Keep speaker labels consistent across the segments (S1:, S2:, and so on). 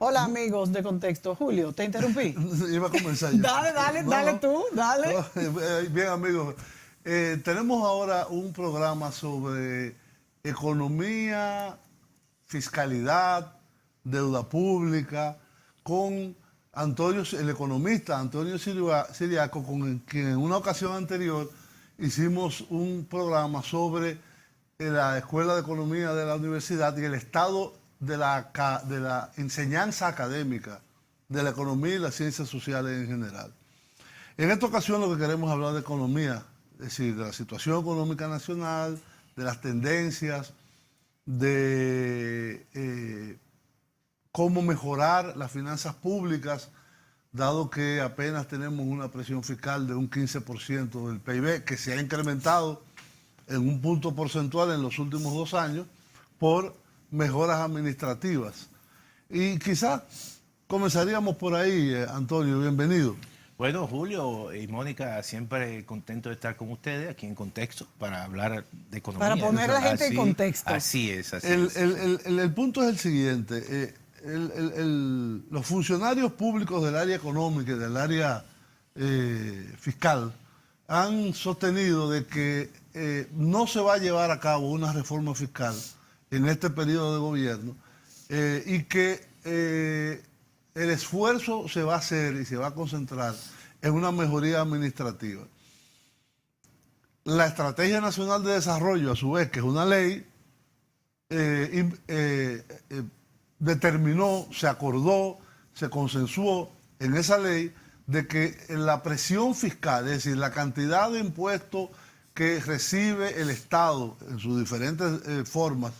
S1: Hola amigos de Contexto. Julio, ¿te interrumpí?
S2: Iba a comenzar yo.
S1: Dale tú, dale.
S2: Bien, amigos. Tenemos ahora un programa sobre economía, fiscalidad, deuda pública, con Antonio, el economista Antonio Siriaco, con quien en una ocasión anterior hicimos un programa sobre la Escuela de Economía de la Universidad y el estado de la enseñanza académica de la economía y las ciencias sociales en general. En esta ocasión lo que queremos hablar de economía, es decir, de la situación económica nacional, de las tendencias, de cómo mejorar las finanzas públicas, dado que apenas tenemos una presión fiscal de un 15% del PIB, que se ha incrementado en un punto porcentual en los últimos 2 años por mejoras administrativas. Y quizás comenzaríamos por ahí, Antonio, bienvenido.
S3: Bueno, Julio y Mónica, siempre contento de estar con ustedes aquí en Contexto para hablar de economía.
S1: Para poner a la gente en contexto.
S3: Así es, así
S2: El,
S3: es.
S2: el punto es el siguiente. Los funcionarios públicos del área económica y del área fiscal han sostenido de que no se va a llevar a cabo una reforma fiscal en este periodo de gobierno y que el esfuerzo se va a hacer y se va a concentrar en una mejoría administrativa. La Estrategia Nacional de Desarrollo, a su vez, que es una ley, determinó, se acordó, se consensuó en esa ley de que la presión fiscal, es decir, la cantidad de impuestos que recibe el Estado en sus diferentes formas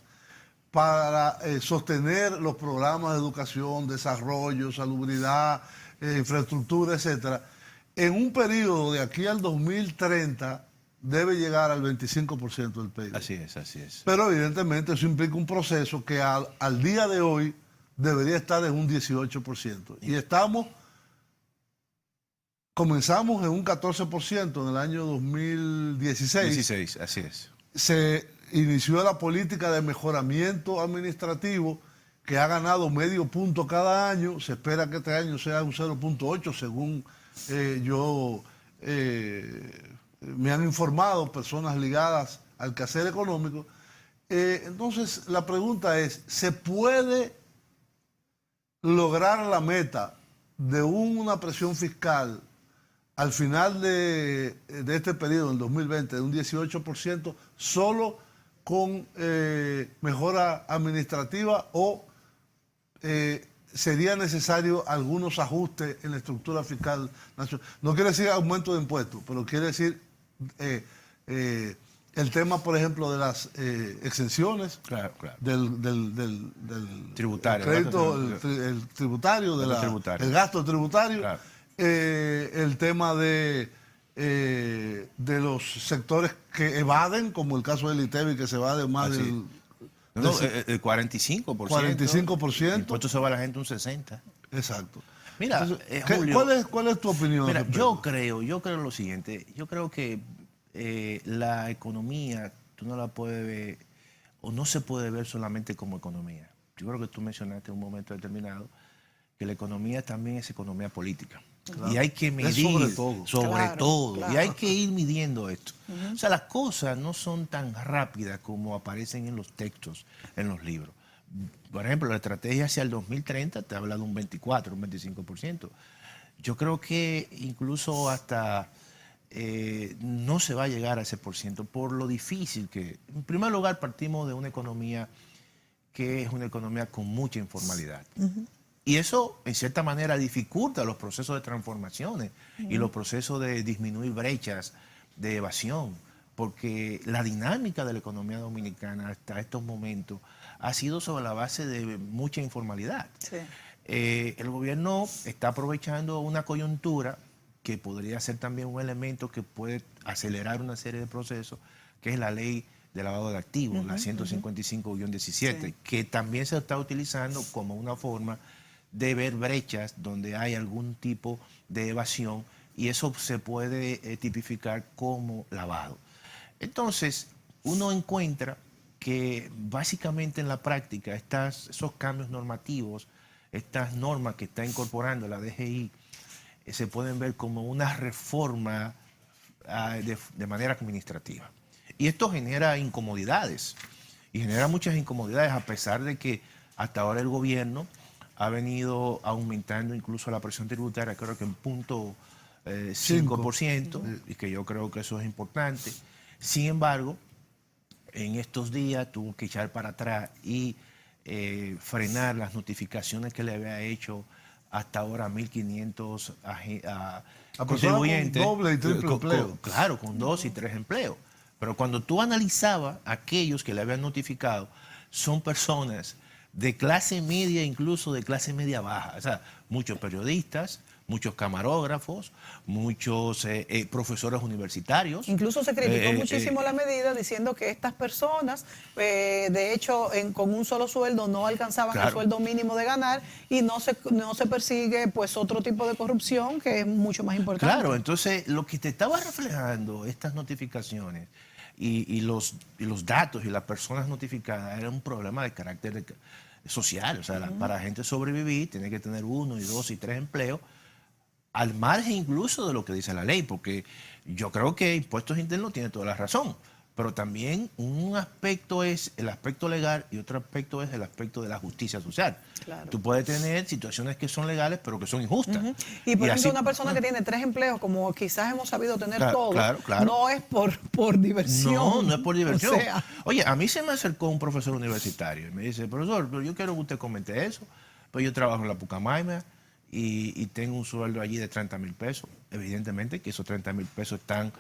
S2: para sostener los programas de educación, desarrollo, salubridad, infraestructura, etcétera, en un periodo de aquí al 2030 debe llegar al 25% del PIB.
S3: Así es, así es.
S2: Pero evidentemente eso implica un proceso que al día de hoy debería estar en un 18%. Y comenzamos en un 14% en el año 2016.
S3: 16, así es.
S2: Se inició la política de mejoramiento administrativo que ha ganado medio punto cada año. Se espera que este año sea un 0.8 según me han informado personas ligadas al quehacer económico. Entonces la pregunta es, ¿se puede lograr la meta de una presión fiscal al final de este periodo, en 2020, de un 18%, solo con mejora administrativa o sería necesario algunos ajustes en la estructura fiscal nacional? No quiere decir aumento de impuestos, pero quiere decir el tema, por ejemplo, de las exenciones,
S3: Claro, claro.
S2: del
S3: Tributario,
S2: crédito, el tributario, el gasto tributario,
S3: Claro.
S2: El tema de los sectores que evaden, como el caso del ITEVI, que se evade más
S3: Así.
S2: del...
S3: No, el 45%.
S2: 45%.
S3: El impuesto se va a la gente un 60%.
S2: Exacto.
S3: Mira,
S2: Entonces,
S3: Julio,
S2: ¿cuál es tu opinión?
S3: mira, yo creo lo siguiente. Yo creo que la economía, tú no la puedes ver, o no se puede ver solamente como economía. Yo creo que tú mencionaste en un momento determinado que la economía también es economía política. Claro. Y hay que medir sobre todo. Claro. Y hay que ir midiendo esto. O sea, las cosas no son tan rápidas como aparecen en los textos, en los libros. Por ejemplo, la estrategia hacia el 2030 te habla de un 24, un 25%. Yo creo que incluso hasta no se va a llegar a ese % por lo difícil que... En primer lugar, partimos de una economía que es una economía con mucha informalidad. Y eso, en cierta manera, dificulta los procesos de transformaciones y los procesos de disminuir brechas de evasión, porque la dinámica de la economía dominicana hasta estos momentos ha sido sobre la base de mucha informalidad. Sí. El gobierno está aprovechando una coyuntura que podría ser también un elemento que puede acelerar una serie de procesos, que es la ley de lavado de activos, la 155-17, sí, que también se está utilizando como una forma de ver brechas donde hay algún tipo de evasión, y eso se puede tipificar como lavado. Entonces, uno encuentra que básicamente en la práctica esos cambios normativos estas normas que está incorporando la DGI se pueden ver como una reforma de manera administrativa. Y esto genera incomodidades, y genera muchas incomodidades a pesar de que hasta ahora el gobierno ha venido aumentando incluso la presión tributaria, creo que en 5%, y que yo creo que eso es importante. Sin embargo, en estos días tuvo que echar para atrás y frenar las notificaciones que le había hecho hasta ahora 1.500 contribuyentes.
S2: Con doble y triple empleo.
S3: Claro, con 2 y 3 empleos. Pero cuando tú analizabas aquellos que le habían notificado, son personas de clase media, incluso de clase media baja. O sea, muchos periodistas, muchos camarógrafos, muchos profesores universitarios.
S1: Incluso se criticó muchísimo la medida diciendo que estas personas, de hecho, con un solo sueldo no alcanzaban el sueldo mínimo de ganar y no se persigue pues otro tipo de corrupción que es mucho más importante.
S3: Claro, entonces lo que te estaba reflejando estas notificaciones y los datos y las personas notificadas era un problema de carácter social. O sea, para la gente sobrevivir tiene que tener 1 y 2 y 3 empleos, al margen incluso de lo que dice la ley, porque yo creo que Impuestos Internos tiene toda la razón, pero también un aspecto es el aspecto legal y otro aspecto es el aspecto de la justicia social.
S1: Claro.
S3: Tú puedes tener situaciones que son legales, pero que son injustas.
S1: Y por ejemplo,
S3: así,
S1: una persona que tiene 3 empleos, como quizás hemos sabido tener
S3: Claro,
S1: todos,
S3: claro.
S1: no es por diversión.
S3: No es por diversión.
S1: O sea,
S3: Oye, a mí se me acercó un profesor universitario y me dice, profesor, pero yo quiero que usted comente eso, pues yo trabajo en la Pucamaima y tengo un sueldo allí de 30,000 pesos. Evidentemente que esos 30,000 pesos están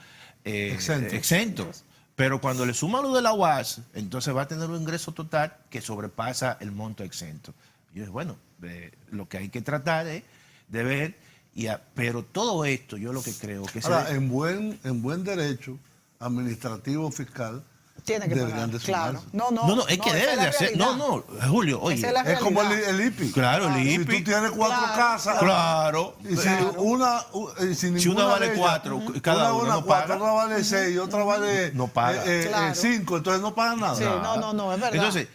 S3: exentos. Pero cuando le suma lo de la UAS, entonces va a tener un ingreso total que sobrepasa el monto exento. Y yo dije, bueno, lo que hay que tratar es de ver, pero todo esto yo lo que creo que
S2: ahora, en buen derecho administrativo fiscal,
S1: tiene que
S2: deberían
S1: pagar,
S2: de
S1: claro.
S2: sumarse.
S3: No, es que deben de hacer. No, Julio, oye.
S2: Es como el IPI.
S3: Claro, el
S2: Si
S3: IPI.
S2: tú tienes 4 casas.
S3: Claro.
S2: Y si
S3: Si una vale 4, cada uno no paga.
S2: Otra vale 6, otra vale
S3: No paga.
S2: 5, entonces no pagan nada.
S1: Sí, no, es verdad.
S3: Entonces,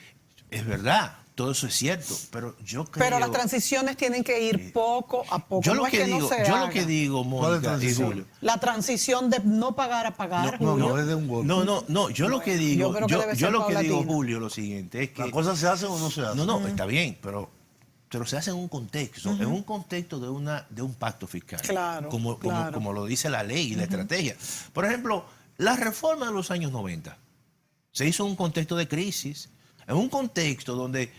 S3: es verdad, todo eso es cierto, pero yo creo...
S1: Pero las transiciones tienen que ir poco a poco.
S3: Yo
S1: no
S3: lo
S1: es
S3: que
S1: no
S3: digo,
S1: se
S3: yo
S1: haga.
S3: lo que digo, Mónica y Julio.
S1: La transición de no pagar a pagar,
S2: No,
S1: Julio.
S2: no es de un golpe.
S3: No, yo lo que digo,
S1: creo que debe ser
S3: lo que digo,
S1: paulatino.
S3: Julio, lo siguiente es que...
S2: ¿Las cosas se hacen o no se hacen?
S3: No, está bien, pero se hace en un contexto, en un contexto de un pacto fiscal.
S1: Claro,
S3: como lo dice la ley y la estrategia. Por ejemplo, la reforma de los años 90 se hizo en un contexto de crisis, en un contexto donde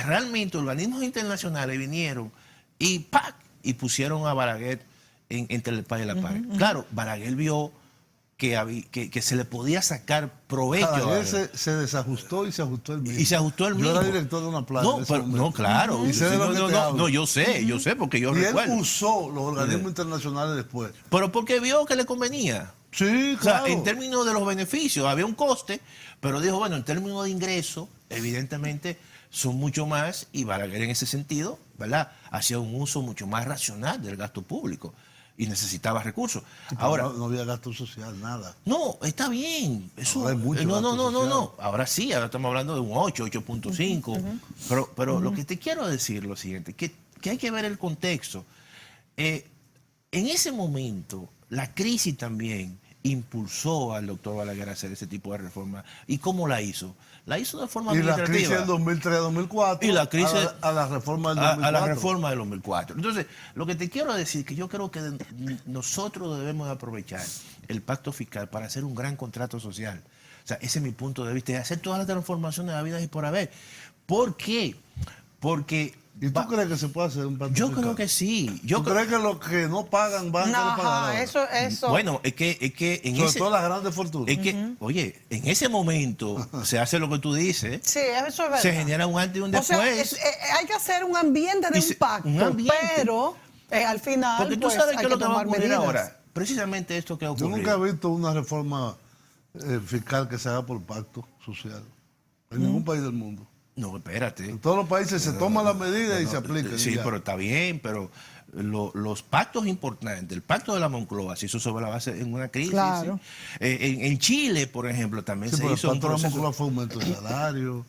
S3: realmente organismos internacionales vinieron y ¡pac! Y pusieron a Balaguer entre el pan y la pared. Claro, Balaguer vio que se le podía sacar provecho.
S2: Cada vez se desajustó y se ajustó el mismo.
S3: Y se ajustó el mismo.
S2: Yo era director de una planta.
S3: Claro.
S2: Y sé de lo que te hablo.
S3: Yo sé, porque yo
S2: Y
S3: recuerdo.
S2: él usó los organismos internacionales después.
S3: Pero porque vio que le convenía.
S2: Sí,
S3: O sea,
S2: claro.
S3: en términos de los beneficios, había un coste, pero dijo, bueno, en términos de ingresos, evidentemente son mucho más, y Balaguer en ese sentido, ¿verdad?, hacía un uso mucho más racional del gasto público y necesitaba recursos. Ahora,
S2: no había gasto social, nada.
S3: no, está bien. Eso,
S2: Ahora hay mucho
S3: no.
S2: gasto social.
S3: Ahora sí, ahora estamos hablando de un 8.5. Pero lo que te quiero decir lo siguiente, que hay que ver el contexto. En ese momento, la crisis también impulsó al doctor Balaguer a hacer ese tipo de reforma. ¿Y cómo la hizo? La hizo de forma
S2: Y la
S3: administrativa.
S2: crisis del 2003-2004
S3: Y la crisis
S2: a la reforma del 2004.
S3: a la reforma del 2004. Entonces, lo que te quiero decir es que yo creo que nosotros debemos de aprovechar el pacto fiscal para hacer un gran contrato social. O sea, ese es mi punto de vista, y hacer todas las transformaciones de la vida y por haber. ¿Por qué? Porque...
S2: ¿Y tú crees que se puede hacer un pacto
S3: Yo
S2: fiscal?
S3: creo que sí.
S2: ¿Tú crees que los que no pagan van a querer pagar ahora?
S1: Eso.
S3: Bueno, es que en
S2: Sobre
S3: ese...
S2: todo las grandes fortunas.
S3: Es que, oye, en ese momento se hace lo que tú dices.
S1: Sí, eso es verdad.
S3: Se genera un antes y un
S1: O sea,
S3: después.
S1: hay que hacer un ambiente de un pacto, pero al final
S3: Porque tú
S1: pues,
S3: sabes
S1: hay
S3: qué es lo que va a
S1: tomar
S3: ocurrir
S1: medidas.
S3: ahora. Precisamente esto que ha
S2: Yo
S3: ocurrido.
S2: nunca he visto una reforma fiscal que se haga por pacto social. En ningún país del mundo.
S3: No, espérate.
S2: En todos los países se toman las medidas y se aplican.
S3: Sí,
S2: y ya.
S3: pero está bien, pero los pactos importantes, el pacto de la Moncloa se hizo sobre la base en una crisis.
S1: Claro.
S3: ¿Sí? En Chile, por ejemplo, también
S2: Sí,
S3: se
S2: pero
S3: hizo
S2: el pacto de la
S3: proceso.
S2: Moncloa fue aumento de salario,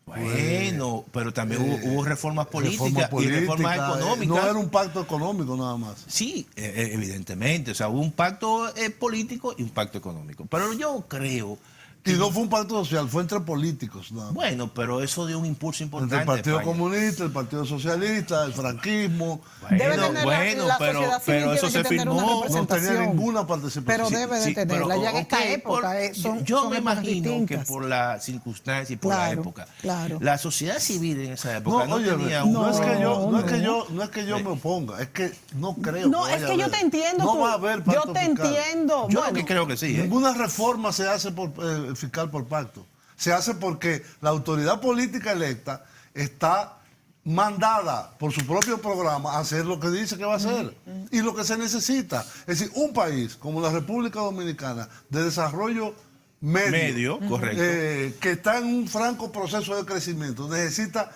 S3: Bueno, pero también hubo reformas políticas
S2: reforma
S3: y reformas
S2: política,
S3: económicas.
S2: no era un pacto económico nada más.
S3: Sí, evidentemente. O sea, hubo un pacto político y un pacto económico. Pero yo creo
S2: Y no fue un pacto social, fue entre políticos nada más.
S3: bueno, pero eso dio un impulso importante.
S2: Entre el Partido
S3: a España.
S2: Comunista, el Partido Socialista, el franquismo.
S1: Debe tener la sociedad civil
S3: pero eso
S1: tiene
S3: se
S1: que tener una
S3: firmó.
S2: No tenía
S1: representación.
S2: ninguna participación.
S1: Pero debe de
S3: Sí,
S1: tenerla.
S3: pero,
S1: Ya en esta
S3: ok,
S1: época
S3: yo
S1: son
S3: me
S1: épocas
S3: imagino que
S1: distintas.
S3: por la circunstancia y por la
S1: Claro,
S3: época,
S1: claro.
S3: la sociedad civil en esa
S2: No,
S3: época no,
S2: oye,
S3: tenía
S2: no,
S3: un...
S2: es que yo, no, es que
S1: no.
S2: yo, no es que yo me oponga, es que no creo.
S1: No,
S2: que
S1: es
S2: vaya
S1: que
S2: a
S1: yo
S2: haber.
S1: te entiendo.
S2: No
S1: tú.
S2: va a haber
S1: Yo
S2: pacto
S1: te
S2: fiscal.
S1: entiendo.
S3: Yo
S1: Bueno,
S3: que creo que sí.
S2: Ninguna reforma se hace por fiscal por pacto. Se hace porque la autoridad política electa está mandada por su propio programa a hacer lo que dice que va a hacer y lo que se necesita. Es decir, un país como la República Dominicana de desarrollo medio,
S3: Correcto.
S2: que está en un franco proceso de crecimiento, necesita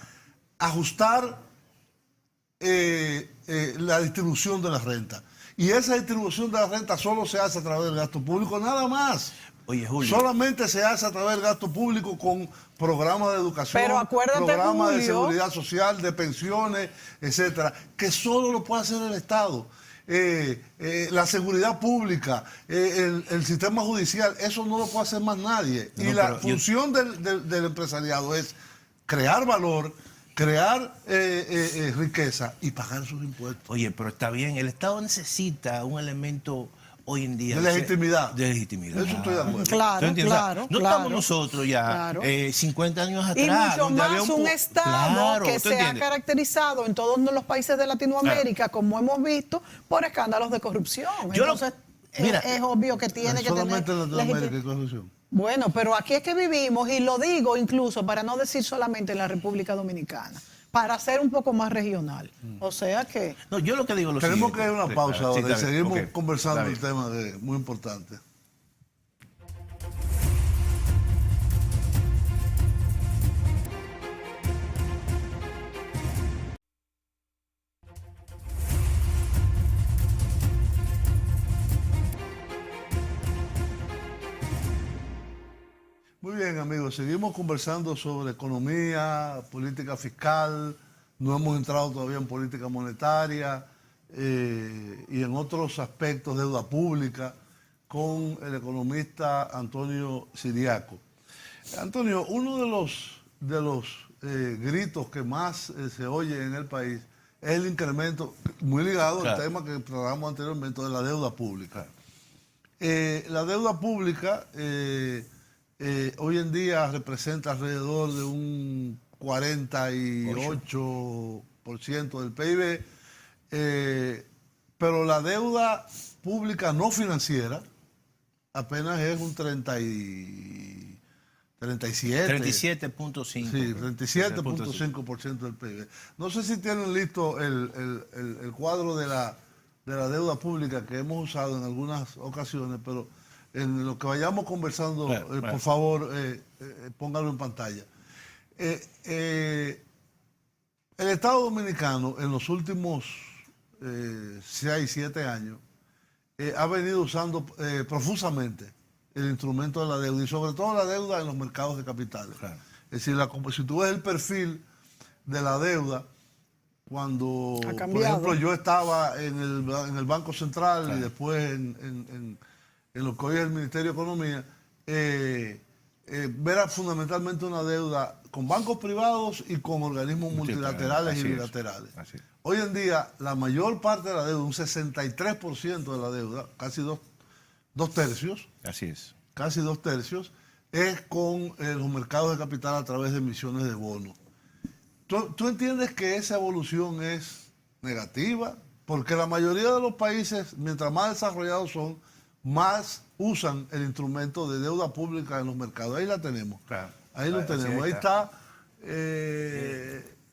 S2: ajustar la distribución de la renta. Y esa distribución de la renta solo se hace a través del gasto público, nada más.
S3: Oye, Julio.
S2: Solamente se hace a través del gasto público con programas de educación,
S1: Pero acuérdate,
S2: programas de
S1: Julio,
S2: seguridad social, de pensiones, etcétera, que solo lo puede hacer el Estado. La seguridad pública, el sistema judicial, eso no lo puede hacer más nadie.
S3: No,
S2: y la
S3: pero
S2: función del empresariado es crear valor, crear riqueza y pagar sus impuestos.
S3: Oye, pero está bien, el Estado necesita un elemento hoy en día.
S2: De legitimidad.
S3: De legitimidad.
S2: Eso estoy de acuerdo.
S1: Claro,
S3: ¿Tú entiendes?
S1: claro,
S3: No
S1: claro.
S3: estamos nosotros ya
S1: Claro.
S3: 50 años atrás.
S1: Y mucho
S3: donde había
S1: más un Estado
S3: Claro,
S1: que
S3: ¿tú
S1: se ha
S3: entiendes?
S1: caracterizado en todos los países de Latinoamérica, como hemos visto, por escándalos de corrupción.
S3: Yo lo-
S1: Entonces,
S3: mira,
S1: es obvio que tiene que tener...
S2: Solamente en Latinoamérica hay
S1: legiti-
S2: corrupción.
S1: Bueno, pero aquí es que vivimos, y lo digo incluso para no decir solamente en la República Dominicana, para ser un poco más regional. O sea que...
S3: No, yo lo que digo es lo
S2: Tenemos
S3: siguiente.
S2: que ir a una
S3: Sí,
S2: pausa
S3: sí,
S2: ahora y
S3: está bien,
S2: seguimos
S3: ok,
S2: conversando
S3: está
S2: el
S3: bien.
S2: tema muy importante. Muy bien, amigos, seguimos conversando sobre economía, política fiscal, no hemos entrado todavía en política monetaria y en otros aspectos, deuda pública, con el economista Antonio Siriaco. Antonio, uno de los gritos que más se oye en el país es el incremento, muy ligado
S3: Claro.
S2: al tema que tratamos anteriormente, de la deuda pública. La deuda pública hoy en día representa alrededor de un 48% del PIB, pero la deuda pública no financiera apenas es un 37.
S3: 37.5.
S2: Sí, 37.5% del PIB. No sé si tienen listo el cuadro de la deuda pública que hemos usado en algunas ocasiones, pero en lo que vayamos conversando,
S3: Claro,
S2: por
S3: claro.
S2: favor, póngalo en pantalla. El Estado Dominicano en los últimos 6, 7 años ha venido usando profusamente el instrumento de la deuda y sobre todo la deuda en los mercados de capitales.
S3: Claro.
S2: Es decir, si tú ves el perfil de la deuda, cuando,
S1: Ha
S2: por
S1: cambiado.
S2: ejemplo, yo estaba en el Banco Central
S3: Claro.
S2: y después en lo que hoy es el Ministerio de Economía, era fundamentalmente una deuda con bancos privados y con organismos multilaterales y
S3: Así es,
S2: bilaterales.
S3: así es.
S2: Hoy en día, la mayor parte de la deuda, un 63% de la deuda, casi dos tercios,
S3: Así es.
S2: casi 2/3, es con los mercados de capital a través de emisiones de bonos. ¿Tú entiendes que esa evolución es negativa? Porque la mayoría de los países, mientras más desarrollados son, más usan el instrumento de deuda pública en los mercados. Ahí la tenemos.
S3: Claro.
S2: Ahí lo
S3: Así
S2: tenemos. Ahí está.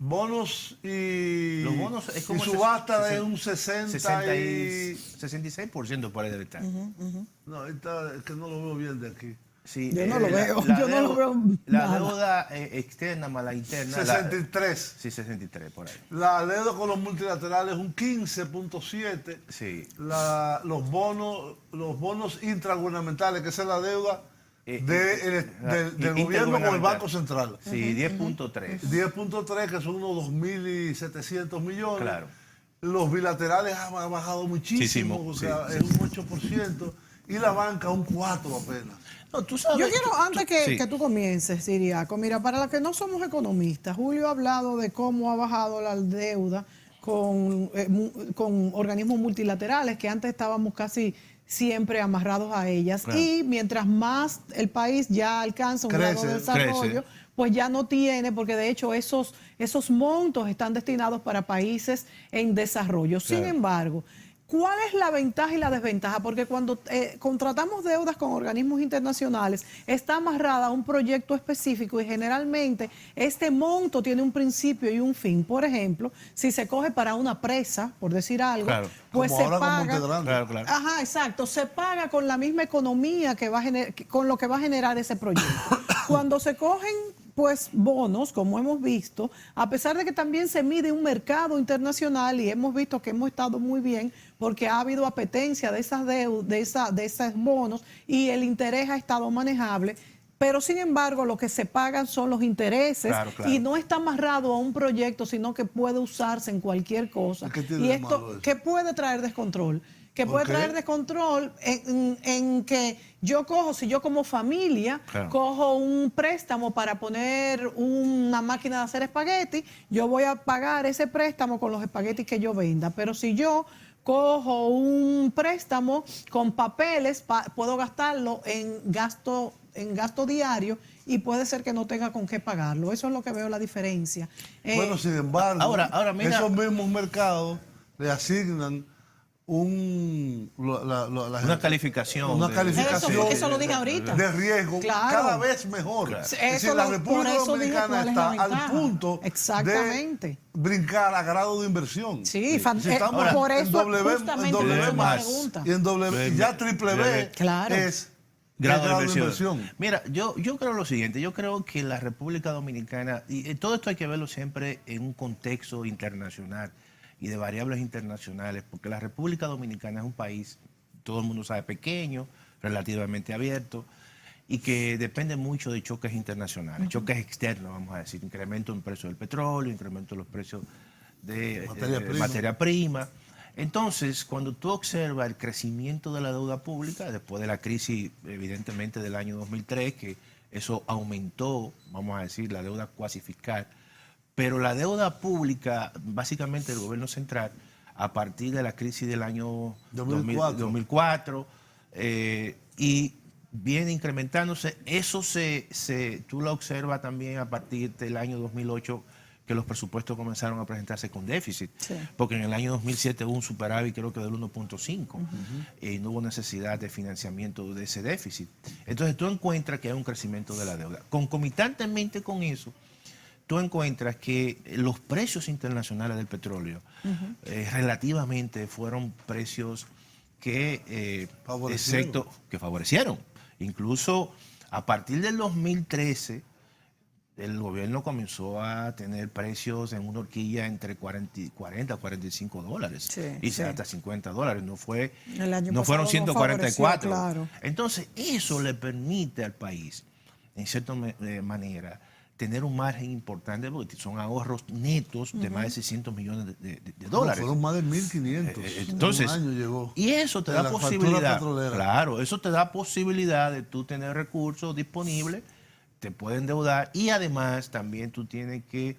S2: Bonos y,
S3: Los bonos es como
S2: y subasta de
S3: 60,
S2: un
S3: 66% por ahí debe estar.
S2: No, ahí está, es que no lo veo bien de aquí.
S3: Sí,
S1: Yo no lo veo, yo no lo veo
S3: La
S1: nada.
S3: deuda externa más la interna.
S2: 63.
S3: Sí, 63 por ahí.
S2: La deuda con los multilaterales un 15.7.
S3: Sí.
S2: Los bonos intragubernamentales, que esa es la deuda del gobierno con el Banco Central.
S3: Sí, 10.3.
S2: 10.3, que son unos 2.700 millones.
S3: Claro.
S2: Los bilaterales han bajado muchísimo, o sea, es un 8%, y la banca un 4% apenas.
S3: No, tú sabes,
S1: Yo quiero, antes que tú comiences, Siriaco, mira, para los que no somos economistas, Julio ha hablado de cómo ha bajado la deuda con organismos multilaterales, que antes estábamos casi siempre amarrados a ellas. Claro. Y mientras más el país ya alcanza un grado de desarrollo, pues ya no tiene, porque de hecho esos montos están destinados para países en desarrollo. Sin embargo, ¿cuál es la ventaja y la desventaja? Porque cuando contratamos deudas con organismos internacionales, está amarrada a un proyecto específico y generalmente este monto tiene un principio y un fin. Por ejemplo, si se coge para una presa, por decir algo, pues se paga. Ajá, exacto. Se paga con la misma economía que va a con lo que va a generar ese proyecto. Cuando se cogen pues bonos, como hemos visto, a pesar de que también se mide un mercado internacional y hemos visto que hemos estado muy bien porque ha habido apetencia de esas deudas, de esos bonos y el interés ha estado manejable, pero sin embargo lo que se pagan son los intereses y no está amarrado a un proyecto, sino que puede usarse en cualquier cosa. Y esto, ¿qué puede traer descontrol? Que puede traer descontrol en que yo cojo, si yo como familia cojo un préstamo para poner una máquina de hacer espagueti, yo voy a pagar ese préstamo con los espaguetis que yo venda. Pero si yo cojo un préstamo con papeles, puedo gastarlo en gasto diario y puede ser que no tenga con qué pagarlo. Eso es lo que veo la diferencia.
S2: Bueno, sin embargo, ahora mira, esos mismos mercados le asignan
S3: una calificación.
S1: Eso lo dije ahorita.
S2: De riesgo cada vez mejor. Es decir, la República Dominicana está al punto de brincar a grado de inversión.
S1: Sí, si estamos por eso
S2: en W más y en ya triple B es grado de inversión.
S3: Mira, yo creo lo siguiente, yo creo que la República Dominicana, y todo esto hay que verlo siempre en un contexto internacional y de variables internacionales, porque la República Dominicana es un país, todo el mundo sabe, pequeño, relativamente abierto, y que depende mucho de choques internacionales, choques externos, vamos a decir, incremento en precios del petróleo, incremento en los precios de materia prima. Entonces, cuando tú observas el crecimiento de la deuda pública, después de la crisis, evidentemente, del año 2003, que eso aumentó, vamos a decir, la deuda cuasi fiscal, pero la deuda pública, básicamente del gobierno central, a partir de la crisis del año 2004 y viene incrementándose. Eso tú lo observas también a partir del año 2008, que los presupuestos comenzaron a presentarse con déficit, porque en el año 2007 hubo un superávit creo que del 1.5 y no hubo necesidad de financiamiento de ese déficit. Entonces tú encuentras que hay un crecimiento de la deuda. Concomitantemente con eso, tú encuentras que los precios internacionales del petróleo relativamente fueron precios que favorecieron. Incluso a partir del 2013, el gobierno comenzó a tener precios en una horquilla entre 40 a 45 dólares y hasta 50 dólares. No fueron 144.
S1: Claro.
S3: Entonces, eso le permite al país, en cierta manera, tener un margen importante, porque son ahorros netos de más de 600 millones de dólares.
S2: Fueron más de 1.500.
S3: Entonces,
S2: en un año llegó.
S3: Y eso te da posibilidad. Claro, eso te da posibilidad de tú tener recursos disponibles, te pueden endeudar y además también tú tienes que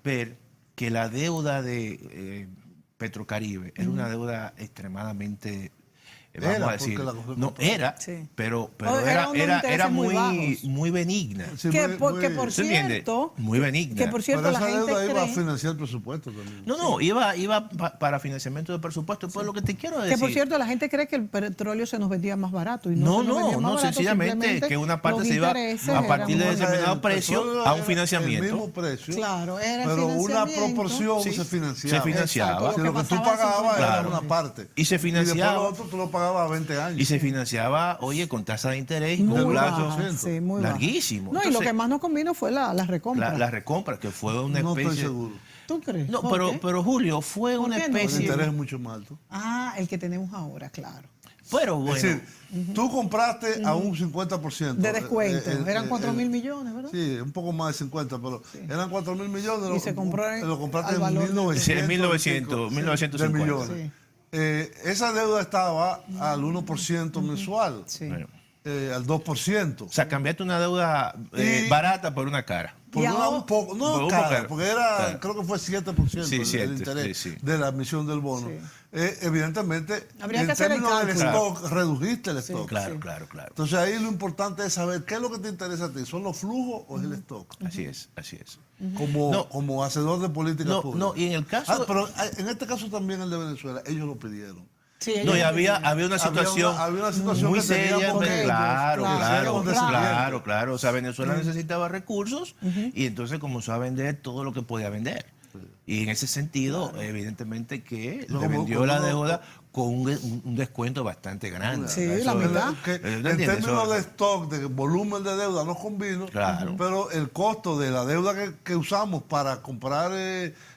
S3: ver que la deuda de Petrocaribe era una deuda extremadamente, vamos a decir, pero era muy benigna.
S1: Que por cierto,
S3: muy benigna.
S1: Que por cierto,
S2: pero esa
S1: la gente
S2: deuda iba a financiar el presupuesto también.
S3: No, iba para financiamiento del presupuesto. Pues lo que te quiero decir.
S1: Que por cierto, la gente cree que el petróleo se nos vendía más barato. Y no,
S3: sencillamente que una parte se iba a partir de determinado precio a un financiamiento.
S2: El mismo precio.
S1: Claro,
S2: pero una proporción se financiaba.
S3: Se financiaba.
S2: Lo que tú pagabas era una parte.
S3: Y se financiaba.
S2: Y después lo otro tú lo pagabas a 20 años.
S3: Y se financiaba, oye, con tasa de interés con un plazo larguísimo.
S1: No, entonces, y lo que más nos convino fue la recompra.
S3: La recompra, que fue una especie...
S2: No estoy seguro.
S1: ¿Tú crees?
S3: No, pero Julio, fue una especie...
S2: El interés es mucho más alto.
S1: El que tenemos ahora, claro.
S3: Pero bueno.
S2: Es decir, tú compraste a un 50%.
S1: De descuento. Eran 4.000 millones, ¿verdad?
S2: Sí, un poco más de 50, pero eran 4.000 millones.
S1: Y se compró
S2: lo compraste
S1: al valor
S2: en 1900.
S3: Sí, en 1950.
S2: De millones.
S1: Sí.
S2: Esa deuda estaba al 1% mensual,
S1: Sí.
S3: Bueno.
S2: al 2%.
S3: O sea, cambiaste una deuda
S2: Y-
S3: barata por una cara.
S2: Por
S1: Y
S2: una
S1: ahora-
S2: un poco,
S3: Por
S2: no
S3: un
S2: cara,
S3: poco,
S2: porque era,
S3: claro.
S2: creo que fue 7%
S3: Sí,
S2: el
S3: 7,
S2: interés
S3: sí, sí.
S2: de la emisión del bono.
S1: Sí.
S2: Evidentemente,
S1: Habría
S2: en
S1: que hacer el
S2: términos del
S1: cálculo.
S2: stock, redujiste el stock.
S3: Claro,
S1: Sí.
S3: claro, claro.
S2: Entonces ahí lo importante es saber qué es lo que te interesa a ti. ¿Son los flujos o es el stock?
S3: Así es, así es.
S2: Como,
S3: No.
S2: hacedor de políticas
S3: No,
S2: públicas.
S3: no, y en el caso...
S2: Pero en este caso también el de Venezuela, ellos lo pidieron.
S1: Sí,
S3: No, y
S1: ellos-
S3: había una situación,
S2: había una situación
S3: muy
S2: que tenían
S3: seria.
S2: con
S1: ellos,
S3: Claro,
S1: claro,
S3: claro,
S2: claro.
S3: claro, claro. O sea, Venezuela necesitaba recursos y entonces comenzó a vender todo lo que podía vender. Y en ese sentido, evidentemente que
S2: No,
S3: le
S2: como-
S3: vendió
S2: como
S3: la
S2: no-
S3: deuda con un descuento bastante grande.
S1: Sí,
S3: Eso-
S1: la mitad.
S2: Que
S3: ¿te
S2: en
S3: entiendes?
S2: términos
S3: Eso-
S2: de stock, de volumen de deuda, no convino,
S3: Claro.
S2: pero el costo de la deuda que usamos para comprar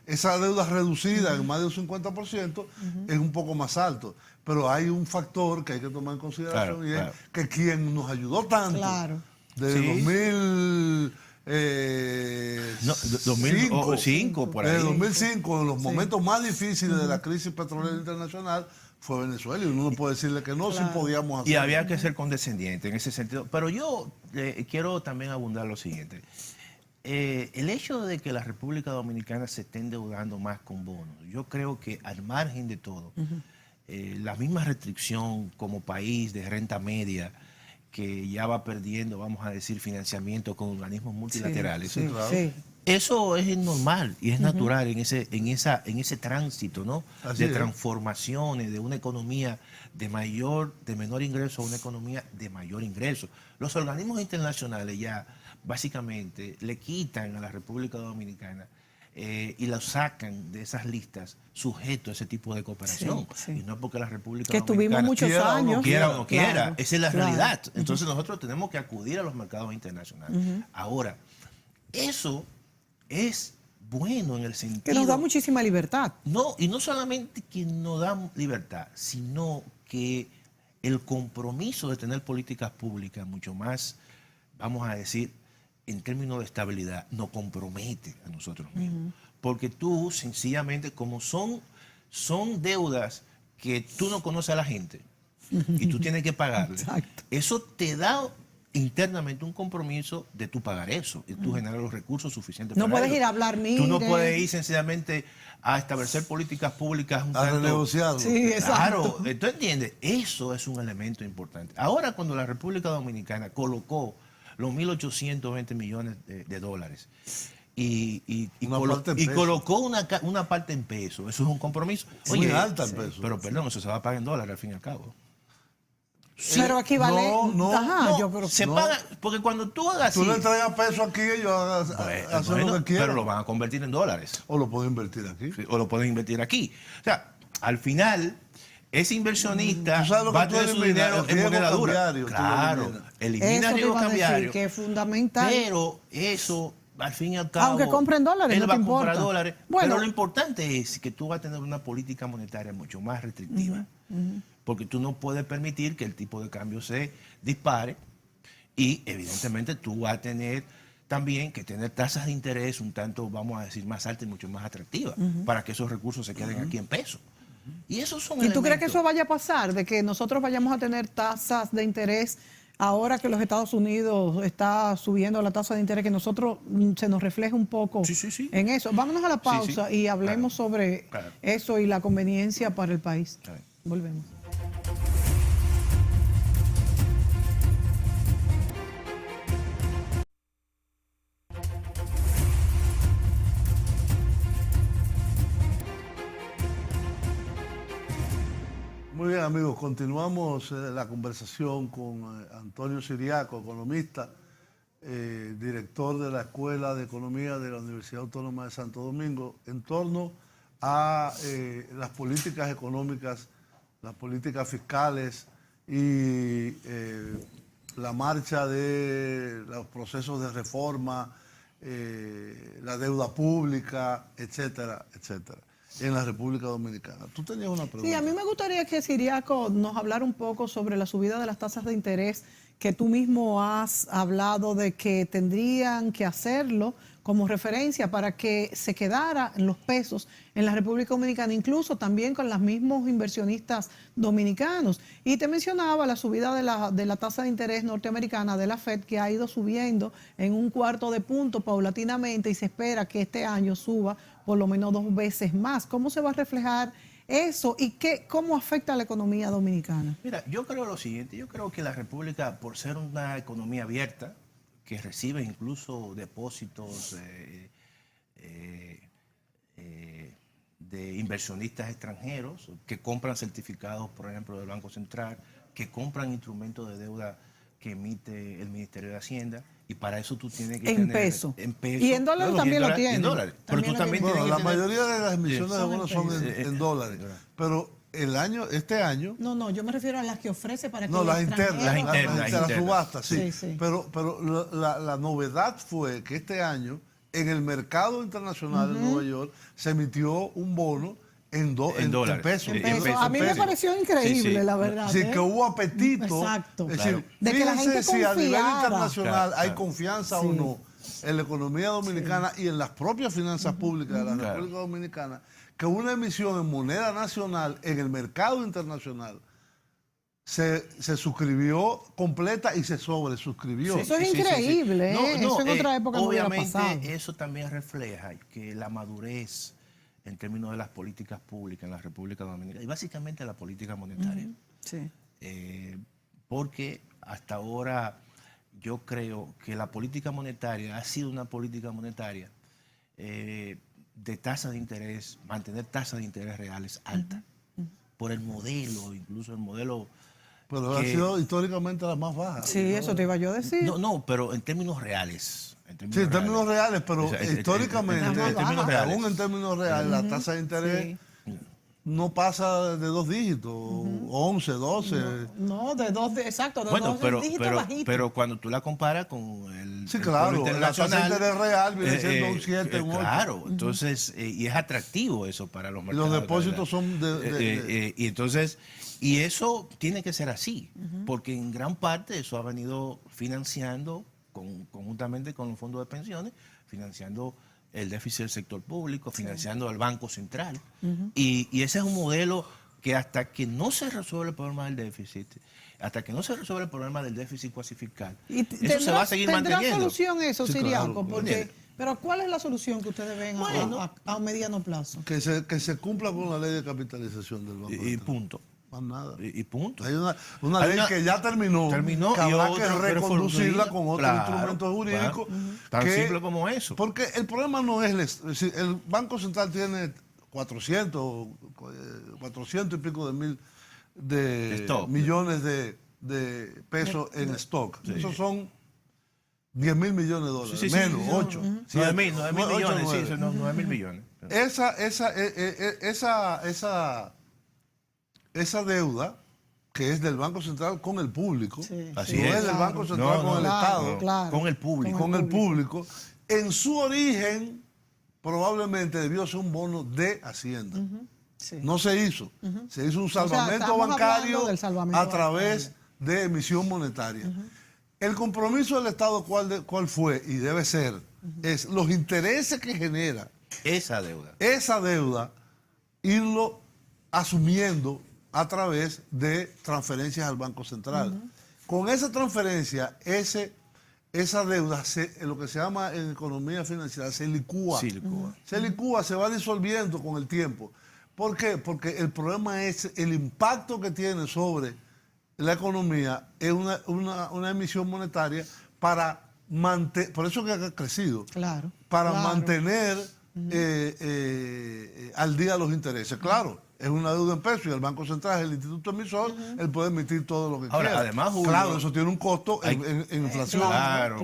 S2: esa deuda reducida en más de un 50% es un poco más alto. Pero hay un factor que hay que tomar en consideración
S3: Claro,
S2: y es
S3: claro.
S2: que quien nos ayudó tanto
S1: Claro.
S2: desde
S3: Sí.
S2: 2000...
S3: No, 2005 por ahí.
S2: Desde 2005, en los momentos más difíciles de la crisis petrolera internacional, fue Venezuela y uno no puede decirle que no, si podíamos hacerlo.
S3: Y había que ser condescendiente en ese sentido. Pero yo quiero también abundar lo siguiente. El hecho de que la República Dominicana se esté endeudando más con bonos, yo creo que al margen de todo, la misma restricción como país de renta media, que ya va perdiendo, vamos a decir, financiamiento con organismos multilaterales.
S1: Sí,
S2: claro.
S1: sí.
S3: Eso es normal y es natural en ese tránsito, ¿no?
S2: Así
S3: De
S2: es.
S3: transformaciones de una economía de menor ingreso a una economía de mayor ingreso. Los organismos internacionales ya básicamente le quitan a la República Dominicana y la sacan de esas listas sujetos a ese tipo de cooperación.
S1: Sí, sí.
S3: Y no porque la República
S1: Que estuvimos
S3: Dominicana
S1: muchos
S2: quiera o no
S1: años.
S3: quiera o no quiera,
S1: Claro,
S3: esa es la
S1: claro.
S3: realidad. Entonces nosotros tenemos que acudir a los mercados internacionales. Ahora, eso es bueno en el sentido...
S1: Que nos da muchísima libertad.
S3: No, y no solamente que nos da libertad, sino que el compromiso de tener políticas públicas mucho más, vamos a decir, en términos de estabilidad, nos compromete a nosotros mismos. Porque tú, sencillamente, como son deudas que tú no conoces a la gente y tú tienes que pagarle,
S1: Exacto.
S3: eso te da internamente un compromiso de tú pagar eso y tú generar los recursos suficientes
S1: No
S3: para
S1: puedes
S3: ello.
S1: ir a hablar,
S3: Tú no
S1: mire.
S3: puedes ir sencillamente a establecer políticas públicas un
S2: A
S3: tanto-
S2: renegociarlo.
S1: Sí, exacto.
S3: Claro, ¿tú entiendes? Eso es un elemento importante. Ahora, cuando la República Dominicana colocó los 1.820 millones de dólares y
S2: Una parte en peso.
S3: colocó una parte en peso, eso es un compromiso.
S2: Muy alta en peso.
S3: Pero perdón, eso se va a pagar en dólares al fin y al cabo.
S1: Pero aquí vale.
S2: no,
S1: Ajá,
S3: No,
S1: yo creo
S3: se
S2: no.
S3: paga, porque cuando tú hagas
S2: Tú
S3: así,
S2: le entregas peso aquí y ellos hacen
S3: bueno,
S2: lo que quieran.
S3: pero lo van a convertir en dólares.
S2: O lo pueden invertir aquí.
S3: Sí, o lo pueden invertir aquí. O sea, al final, ese inversionista
S2: Tú sabes lo que
S3: va a
S2: tú
S3: tener su
S2: eliminas,
S3: dinero
S2: el
S3: en
S2: riesgo
S3: moneda dura.
S2: cambiario, tú lo
S3: Claro,
S2: eliminas.
S3: elimina
S1: Eso
S3: el
S1: te
S3: riesgo
S1: iba a decir,
S3: cambiario.
S1: que es fundamental.
S3: Pero eso, al fin y al cabo.
S1: Aunque compren dólares,
S3: él
S1: no
S3: va
S1: te
S3: a comprar
S1: importa.
S3: dólares.
S1: Bueno.
S3: Pero lo importante es que tú vas a tener una política monetaria mucho más restrictiva. Porque tú no puedes permitir que el tipo de cambio se dispare. Y evidentemente tú vas a tener también que tener tasas de interés un tanto, vamos a decir, más altas y mucho más atractivas para que esos recursos se queden aquí en pesos. Y esos son
S1: ¿Y tú crees que
S3: elementos.
S1: eso vaya a pasar? De que nosotros vayamos a tener tasas de interés ahora que los Estados Unidos está subiendo la tasa de interés, que nosotros se nos refleje un poco
S3: Sí, sí, sí.
S1: en eso. Vámonos a la pausa
S3: sí.
S1: y hablemos
S3: Claro,
S1: sobre
S3: claro.
S1: eso y la conveniencia para el país.
S3: Claro.
S1: Volvemos.
S2: Muy bien, amigos, continuamos la conversación con Antonio Siriaco, economista, director de la Escuela de Economía de la Universidad Autónoma de Santo Domingo, en torno a las políticas económicas, las políticas fiscales y la marcha de los procesos de reforma, la deuda pública, etcétera, etcétera. en la República Dominicana. Tú tenías una pregunta.
S1: Sí, a mí me gustaría que Siriaco nos hablara un poco sobre la subida de las tasas de interés, que tú mismo has hablado de que tendrían que hacerlo como referencia para que se quedara los pesos en la República Dominicana, incluso también con los mismos inversionistas dominicanos. Y te mencionaba la subida de la tasa de interés norteamericana de la Fed, que ha ido subiendo en 1/4 de punto paulatinamente y se espera que este año suba por lo menos 2 veces más. ¿Cómo se va a reflejar eso y cómo afecta a la economía dominicana?
S3: Mira, yo creo lo siguiente, yo creo que la República, por ser una economía abierta, que recibe incluso depósitos de inversionistas extranjeros que compran certificados, por ejemplo, del Banco Central, que compran instrumentos de deuda que emite el Ministerio de Hacienda, y para eso tú tienes que
S1: En
S3: tener...
S1: peso.
S3: En peso.
S1: Y en dólares también lo tienen.
S3: En dólares. Pero tú también tienes que
S2: La
S3: tener...
S2: mayoría de las emisiones de bonos son
S1: en
S2: en dólares. Pero este año...
S1: No, yo me refiero a las que ofrece para que
S2: No,
S1: los
S2: las internas,
S1: extranjeros-
S2: las subastas, sí.
S1: Sí.
S2: Pero la novedad fue que este año, en el mercado internacional de Nueva York, se emitió un bono en
S3: dólares.
S2: pesos.
S1: En pesos. A mí me
S3: pesos.
S1: pareció increíble,
S3: Sí, sí.
S1: la verdad.
S2: Sí, que hubo apetito.
S1: Exacto.
S2: Es
S3: Claro.
S2: decir,
S1: De que la
S2: fíjense
S1: gente
S2: si a nivel
S1: confiara.
S2: internacional hay
S3: Claro.
S2: confianza
S1: Sí.
S2: o no en la economía dominicana y en las propias finanzas públicas de la
S3: Claro.
S2: República Dominicana, que una emisión en moneda nacional en el mercado internacional se suscribió completa y se sobresuscribió.
S1: Eso es increíble, ¿eh? Eso en otra época no hubiera
S3: obviamente
S1: pasado.
S3: eso también refleja que la madurez en términos de las políticas públicas en la República Dominicana y básicamente la política monetaria.
S1: Sí.
S3: Porque hasta ahora yo creo que la política monetaria ha sido una política monetaria de tasas de interés, mantener tasas de interés reales altas, por el modelo, incluso el modelo...
S2: Pero ha sido históricamente la más baja.
S1: Sí, eso te iba yo a decir.
S3: No, pero en términos reales.
S2: Sí, en términos reales, pero
S3: O sea,
S2: históricamente,
S3: en términos reales.
S2: aún en términos reales, la tasa de interés no pasa de 2 dígitos, 11, 12.
S1: No, exacto, de
S3: Bueno,
S1: dos dígitos bajitos.
S3: pero cuando tú la comparas con el
S2: Sí,
S3: el
S2: claro,
S3: pueblo
S2: la tasa de
S3: internacional,
S2: interés real viene siendo un 7, un 8.
S3: Claro, entonces, y es atractivo eso para los
S2: Y
S3: mercados.
S2: los depósitos son
S3: Y entonces, y eso tiene que ser así, porque en gran parte eso ha venido financiando, conjuntamente con los fondos de pensiones, financiando el déficit del sector público, financiando al Banco Central. Y ese es un modelo que hasta que no se resuelve el problema del déficit, hasta que no se resuelve el problema del déficit cuasi fiscal, eso se va a seguir manteniendo.
S1: ¿Tendrá solución eso,
S2: Sí,
S1: Siriaco?
S2: claro.
S1: Porque, pero ¿cuál es la solución que ustedes ven a mediano plazo?
S2: Que se cumpla con la ley de capitalización del Banco
S3: Y
S2: Central.
S3: punto.
S2: Más nada.
S3: Y punto.
S2: Hay una
S3: Hay
S2: ley
S3: una-
S2: que ya terminó que
S3: y
S2: habrá que
S3: otra que
S2: reconducirla con otros
S3: Claro,
S2: instrumentos jurídicos.
S3: claro. Tan
S2: que-
S3: simple como eso.
S2: Porque el problema no es decir, el Banco Central tiene 400 y pico de mil de
S3: Stock.
S2: millones de pesos en stock. Esos son 10.000 millones de dólares, menos, 8.
S3: 9 mil millones, sí,
S2: 9.
S3: 9.000 millones.
S2: Esa deuda que es del Banco Central con el público,
S1: Sí,
S3: Así
S2: no
S3: es.
S2: es del Banco Central
S3: No,
S2: con el
S1: claro,
S2: Estado,
S1: claro.
S3: Con el público.
S2: con el público, en su origen probablemente debió ser un bono de Hacienda.
S1: Sí.
S2: No se hizo. Se hizo un
S1: sea,
S2: salvamento
S1: estamos
S2: bancario
S1: hablando del salvamento
S2: a través de emisión monetaria. El compromiso del Estado, ¿cuál fue? Y debe ser, es los intereses que genera
S3: Esa deuda.
S2: esa deuda, irlo asumiendo a través de transferencias al Banco Central. Con esa transferencia, esa deuda, lo que se llama en economía financiera, se licúa.
S3: Sí, licúa.
S2: Se licúa, se va disolviendo con el tiempo. ¿Por qué? Porque el problema es el impacto que tiene sobre la economía es una emisión monetaria para mantener, por eso que ha crecido,
S1: Claro.
S2: para
S1: claro.
S2: mantener al día los intereses. Claro, es una deuda en pesos y el Banco Central es el instituto emisor, él puede emitir todo lo que
S3: Ahora,
S2: quiera.
S3: además, Julio,
S2: claro, eso tiene un costo en inflación.
S3: Claro,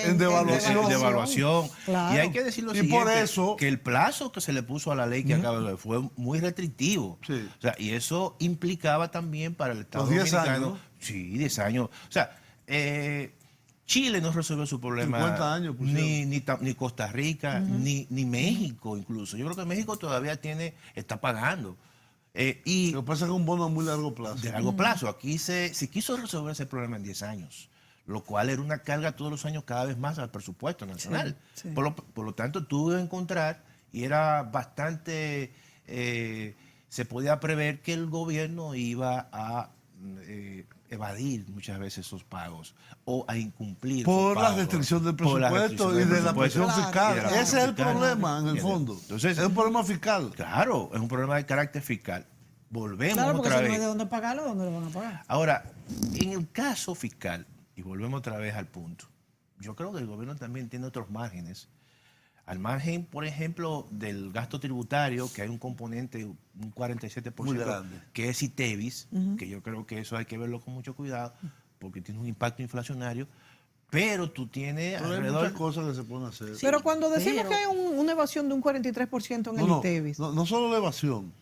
S2: en devaluación.
S3: En devaluación.
S1: Claro.
S3: Y hay que decir lo
S2: Y
S3: siguiente,
S2: por eso-
S3: que el plazo que se le puso a la ley que acaba de ver fue muy restrictivo.
S2: Sí.
S3: O sea, y eso implicaba también para el Estado
S2: Los 10
S3: dominicano.
S2: años, ¿no?
S3: Sí, 10 años. O sea, Chile no resolvió su problema.
S2: 50 años pusieron.
S3: Ni Costa Rica, ni México incluso. Yo creo que México todavía está pagando. Y
S2: Lo que pasa es que es un bono a muy largo plazo.
S3: de largo plazo. Aquí se quiso resolver ese problema en 10 años, lo cual era una carga todos los años cada vez más al presupuesto nacional.
S1: Sí.
S3: Por lo tanto, tuve que encontrar, y era bastante, se podía prever que el gobierno iba a evadir muchas veces esos pagos o a incumplir
S2: Por
S3: esos
S2: la
S3: pagos.
S2: restricción del
S3: Por la
S2: presupuesto
S3: restricción
S2: y
S3: del
S2: de la
S3: presupuesto.
S2: presión fiscal.
S3: Y de la
S2: Ese es el
S3: presión fiscal.
S2: problema, en el fondo.
S3: Entonces,
S2: es un problema fiscal.
S3: Claro, es un problema de carácter fiscal. Volvemos
S1: Claro, porque
S3: otra
S1: si no
S3: vez.
S1: hay de dónde pagarlo, ¿dónde lo van a pagar?
S3: Ahora, en el caso fiscal, y volvemos otra vez al punto, yo creo que el gobierno también tiene otros márgenes. Al margen, por ejemplo, del gasto tributario, que hay un componente, un 47%,
S2: Muy grande.
S3: que es ITEVIS, que yo creo que eso hay que verlo con mucho cuidado, porque tiene un impacto inflacionario, pero tú tienes
S2: Pero hay
S3: alrededor...
S2: muchas cosas que se pueden hacer.
S1: Pero cuando decimos
S3: pero-
S1: que hay una evasión de un 43% en el
S2: No,
S1: ITEVIS.
S2: no solo la evasión.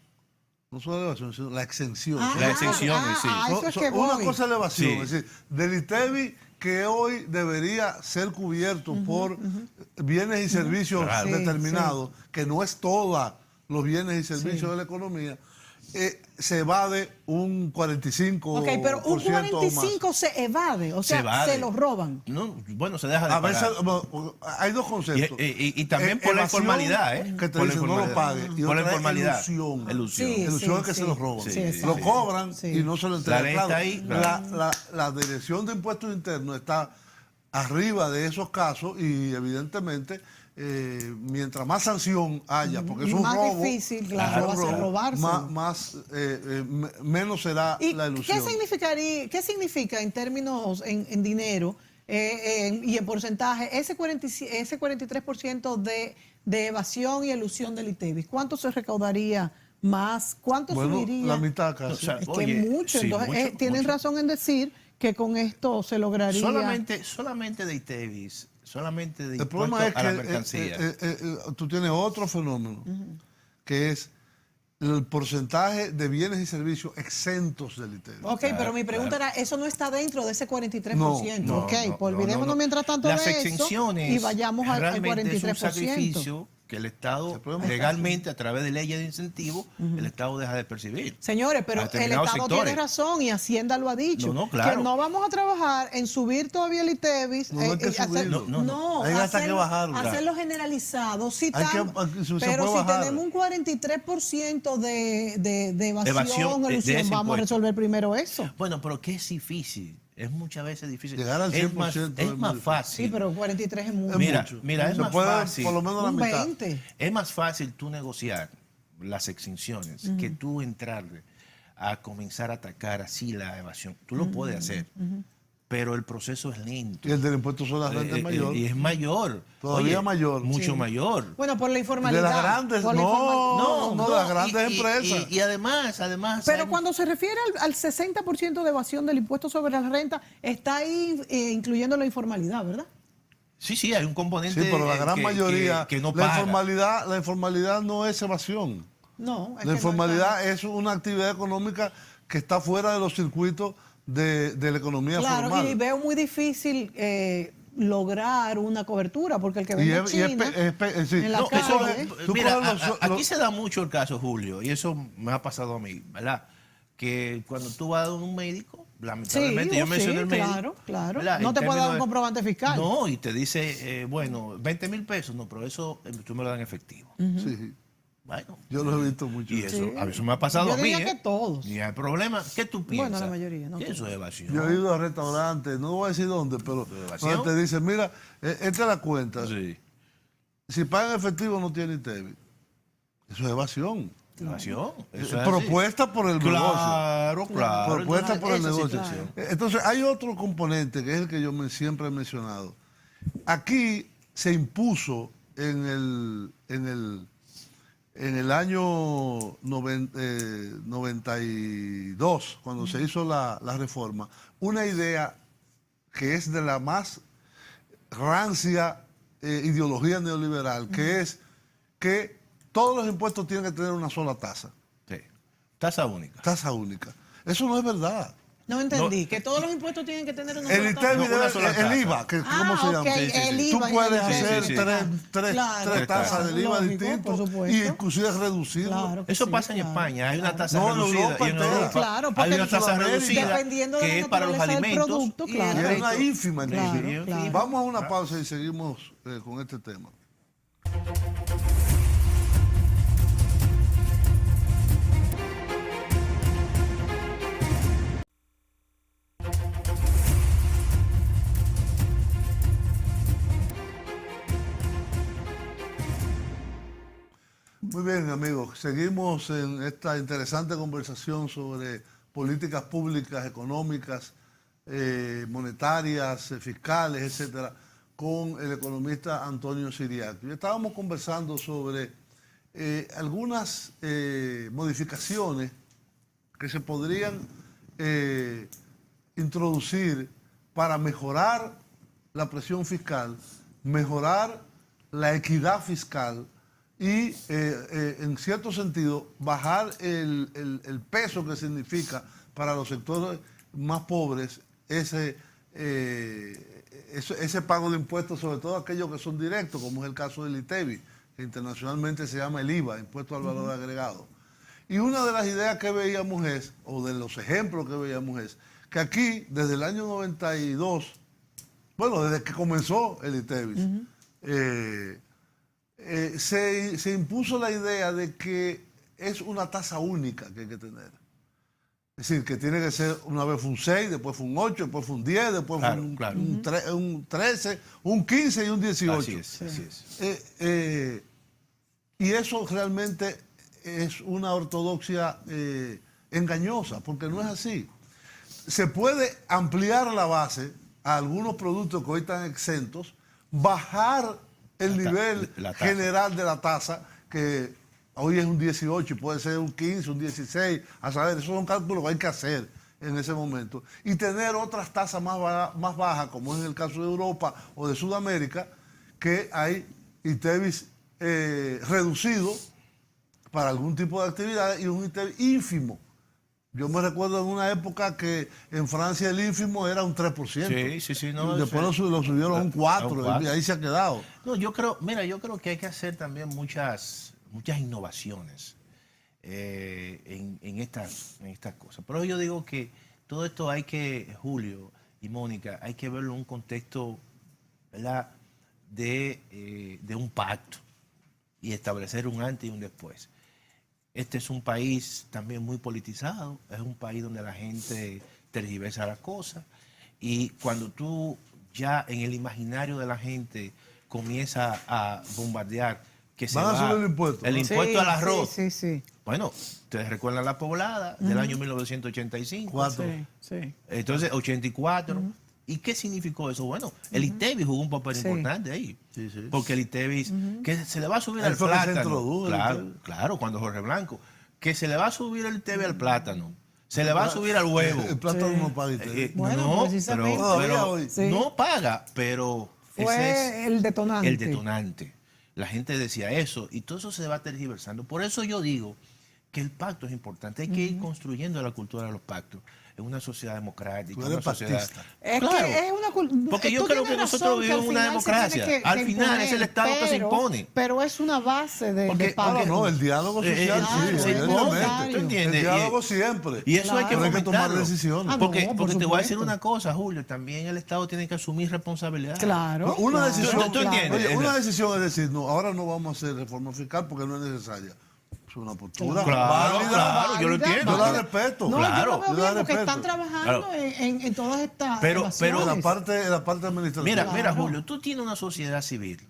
S2: No solo la evasión, sino la exención.
S3: La exención, sí.
S1: Eso es que
S2: Una
S1: voy.
S2: cosa es la evasión,
S3: Sí.
S2: es decir, del ITEVI que hoy debería ser cubierto por bienes y servicios
S3: Claro.
S1: Sí,
S2: determinados, que no es todos los bienes y servicios
S1: Sí.
S2: de la economía, se evade un 45%.
S1: Ok, pero un
S2: o más.
S1: 45 se evade, o sea,
S3: Se evade.
S1: se lo roban.
S3: No, bueno, se deja de
S2: A
S3: pagar.
S2: veces hay dos conceptos.
S3: Y también por la
S2: Evasión,
S3: informalidad, ¿eh?
S2: que te
S3: Por la
S2: dicen no lo
S3: informalidad.
S2: pague. Y
S3: Por la
S2: otra es
S3: informalidad.
S2: ilusión.
S3: Ilusión.
S1: Sí.
S2: Ilusión es que se los roban.
S3: Sí,
S2: Lo
S3: sí.
S2: cobran
S1: Sí.
S2: y no se lo entregan.
S3: La ley está
S2: Claro,
S3: ahí, claro.
S2: la Dirección de Impuestos Internos está arriba de esos casos y evidentemente mientras más sanción haya, porque es un
S1: Más
S2: robo,
S1: difícil, claro,
S2: es un
S1: va a ser
S2: robo,
S1: robárselo.
S2: menos será
S1: ¿Y
S2: la ilusión.
S1: qué significa en términos, en dinero y en porcentaje, ese 43% de evasión y elusión del ITEVIS? ¿Cuánto se recaudaría más? ¿Cuánto
S2: Bueno,
S1: subiría?
S2: la mitad casi.
S3: O sea,
S1: Es que
S3: oye,
S1: mucho.
S3: sí,
S1: Entonces,
S3: mucho,
S1: tienen
S3: mucho.
S1: razón en decir que con esto se lograría.
S3: Solamente de ITEVIS, solamente de
S2: El problema
S3: impuesto
S2: es
S3: a la
S2: que
S3: mercancía.
S2: tú tienes otro fenómeno, que es el porcentaje de bienes y servicios exentos del ITEVIS.
S1: Ok, pero mi pregunta era, eso no está dentro de ese 43%.
S2: No,
S1: Ok, pues olvidémonos mientras tanto
S3: Las
S1: de eso
S3: exenciones
S1: y vayamos al
S3: realmente es un
S1: 43%.
S3: sacrificio que el Estado legalmente, a través de leyes de incentivo, el Estado deja de percibir.
S1: Señores, pero
S3: A
S1: el
S3: determinados
S1: Estado
S3: sectores.
S1: tiene razón y Hacienda lo ha dicho.
S3: No, claro.
S1: Que no vamos a trabajar en subir todavía el ITEVIS.
S2: No, hay que subirlo.
S3: No,
S2: hay hasta que bajarlo.
S1: Hacerlo generalizado. Sí,
S2: Hay que- se
S1: pero
S2: puede
S1: si
S2: bajar.
S1: tenemos un 43% de evasión,
S3: Evasión, de
S1: elusión,
S3: ese
S1: vamos a
S3: impuesto.
S1: resolver primero eso.
S3: Bueno, pero que es difícil. Es muchas veces difícil.
S2: Llegar al 100%
S3: es más
S2: muy
S3: fácil.
S1: Sí, pero 43 es mucho.
S2: Es
S3: Mira,
S2: mucho.
S3: mira, es
S2: Se
S3: más
S2: puede
S3: fácil.
S2: por lo menos la
S1: Un
S2: mitad.
S1: 20.
S3: Es más fácil tú negociar las exenciones que tú entrarle a comenzar a atacar así la evasión. Tú lo puedes hacer, pero el proceso es lento.
S2: Y el del impuesto sobre la renta es mayor.
S3: Y es mayor.
S2: Todavía mayor.
S3: Mucho
S1: Sí.
S3: mayor.
S1: Bueno, por la
S2: De
S1: informalidad.
S2: las grandes,
S1: por la
S2: no, de las grandes empresas.
S3: Y además,
S1: Pero
S3: hay-
S1: cuando se refiere al 60% de evasión del impuesto sobre la renta, está ahí incluyendo la informalidad, ¿verdad?
S3: Sí, hay un componente
S2: Sí, pero la gran mayoría,
S3: que no
S2: la
S3: paga.
S2: informalidad no es evasión.
S1: No. Es
S2: La
S1: que
S2: informalidad es una actividad económica que está fuera de los circuitos de la economía
S1: claro,
S2: formal.
S1: y veo muy difícil lograr una cobertura, porque el que vende en
S2: es
S1: China,
S2: sí.
S1: en la
S3: No,
S1: calle,
S3: mira,
S2: coges
S3: aquí se da mucho el caso, Julio, y eso me ha pasado a mí, ¿verdad? Que cuando tú vas a un médico, lamentablemente, yo mencioné el médico.
S1: claro, claro.
S3: ¿verdad?
S1: No
S3: En
S1: te puede dar
S3: términos
S1: un
S3: de-
S1: comprobante fiscal.
S3: No, y te dice, bueno, 20,000 pesos, no, pero eso tú me lo das en efectivo.
S2: Sí,
S3: Bueno.
S2: yo lo he visto mucho.
S3: Y eso,
S1: Sí.
S3: a veces me ha pasado
S1: Yo
S3: a mí.
S1: diría que todos.
S3: Y hay problema. ¿Qué tú piensas?
S1: Bueno, la mayoría, ¿no?
S3: Que eso es evasión.
S2: Yo he ido a restaurantes, no voy a decir dónde, pero
S3: evasión?
S2: donde te dicen, mira, esta es la cuenta.
S3: Sí.
S2: Si pagan efectivo no tiene ITEVI. Eso es evasión.
S3: Evasión. Eso es
S2: Propuesta por el negocio.
S3: Claro, claro.
S2: Propuesta por el
S1: Eso sí,
S2: negocio.
S1: claro.
S2: Entonces, hay otro componente que es el que yo siempre he mencionado. Aquí se impuso en el año 92, cuando se hizo la reforma, una idea que es de la más rancia ideología neoliberal, que es que todos los impuestos tienen que tener una sola tasa.
S3: Sí. Tasa única.
S2: Tasa única. Eso no es verdad.
S1: No entendí, que todos los impuestos tienen que tener una
S2: El
S1: sola tasa.
S2: ITEVI,
S3: una sola
S2: el
S3: tasa.
S2: IVA, ¿cómo se llama?
S1: ok, el
S2: Tú
S1: IVA.
S2: puedes
S1: el
S2: hacer
S1: ITEVI.
S2: tres
S1: Claro,
S2: tasas del IVA
S1: lógico, por
S2: distintos
S1: supuesto.
S2: y inclusive reducirlo.
S1: Claro que
S3: Eso
S1: sí,
S3: pasa en
S1: claro,
S3: España, hay una
S1: claro.
S3: tasa
S2: No, en
S3: reducida
S2: Europa
S3: y en
S2: entera.
S3: Europa
S1: Claro, porque
S3: hay una
S1: en
S3: tasa
S2: Sudamérica,
S3: reducida
S1: dependiendo de la
S3: que es para los
S1: naturaleza del
S3: alimentos
S1: producto,
S3: y
S1: claro.
S2: Y
S3: el
S2: es una
S3: resto.
S2: ínfima
S1: Claro,
S2: inclusive.
S1: claro.
S2: Vamos a una pausa y seguimos con este tema. Muy bien, amigos. Seguimos en esta interesante conversación sobre políticas públicas, económicas, monetarias, fiscales, etcétera, con el economista Antonio Siriaco. Y estábamos conversando sobre algunas modificaciones que se podrían introducir para mejorar la presión fiscal, mejorar la equidad fiscal y, en cierto sentido, bajar el peso que significa para los sectores más pobres ese pago de impuestos, sobre todo aquellos que son directos, como es el caso del ITEVI, que internacionalmente se llama el IVA, Impuesto al Valor Agregado. Y una de las ideas que veíamos o de los ejemplos que veíamos que aquí, desde el año 92, bueno, desde que comenzó el ITEVI, se impuso la idea de que es una tasa única que hay que tener. Es decir, que tiene que ser, una vez fue un 6, después fue un 8, después fue un 10, después fue un 13, un 15 y un 18.
S3: Así es.
S2: Y eso realmente es una ortodoxia engañosa, porque no es así. Se puede ampliar la base a algunos productos que hoy están exentos, bajar el nivel general de la tasa, que hoy es un 18 y puede ser un 15, un 16, a saber, esos son cálculos que hay que hacer en ese momento, y tener otras tasas más bajas, como es en el caso de Europa o de Sudamérica, que hay ITEVIs reducidos para algún tipo de actividades y un ITEVI ínfimo. Yo me recuerdo en una época que en Francia el ínfimo era un 3%.
S3: Sí.
S2: No, después lo subieron a un 4%, y ahí se ha quedado.
S3: No, yo creo que hay que hacer también muchas innovaciones en estas cosas. Pero yo digo que todo esto hay que, Julio y Mónica, hay que verlo en un contexto, ¿verdad?, de un pacto y establecer un antes y un después. Este es un país también muy politizado, es un país donde la gente tergiversa las cosas, y cuando tú ya en el imaginario de la gente comienza a bombardear que se
S2: van a
S3: va
S2: subir el
S3: impuesto al arroz.
S1: Sí.
S3: Bueno, ustedes recuerdan la poblada del año 1985.
S1: Sí.
S3: Entonces, 84. ¿Y qué significó eso? Bueno, el ITEVI jugó un papel importante ahí. Sí. Porque el ITEVI, que se le va a subir al plátano. Claro, cuando Jorge Blanco, que se le va a subir el ITEVI al plátano. Se le va a subir al huevo.
S2: El plátano no paga ITEVI.
S1: Bueno, precisamente.
S3: pero no paga, pero
S1: fue
S3: ese es
S1: el detonante.
S3: el detonante. La gente decía eso y todo eso se va tergiversando. Por eso yo digo que el pacto es importante. Hay que ir construyendo la cultura de los pactos en una sociedad democrática.
S2: Tú eres pactista.
S1: Es
S3: Claro,
S1: que es una
S3: porque yo creo que nosotros vivimos una democracia. Al final es el Estado que se impone.
S1: Pero es una base de pacto.
S2: Claro, no, el diálogo social sí, evidentemente.
S3: ¿Tú entiendes?
S2: El diálogo siempre.
S3: Y eso hay que
S2: Pero hay que tomar
S3: fomentarlo.
S2: decisiones.
S3: Porque
S1: por
S3: te voy a decir
S1: supuesto.
S3: una cosa, Julio, también el Estado tiene que asumir responsabilidad.
S1: Claro.
S2: Una decisión,
S3: ¿Tú entiendes?
S2: Oye, una decisión es decir, no, ahora no vamos a hacer reforma fiscal porque no es necesaria. Es una postura válida.
S3: Claro, yo lo entiendo.
S2: Yo la respeto.
S1: No,
S3: Claro.
S1: yo lo veo
S2: Yo la
S1: bien porque
S2: respeto.
S1: están trabajando en todas estas
S3: Pero
S1: evasiones.
S2: En la parte administrativa.
S3: Mira, Julio, tú tienes una sociedad civil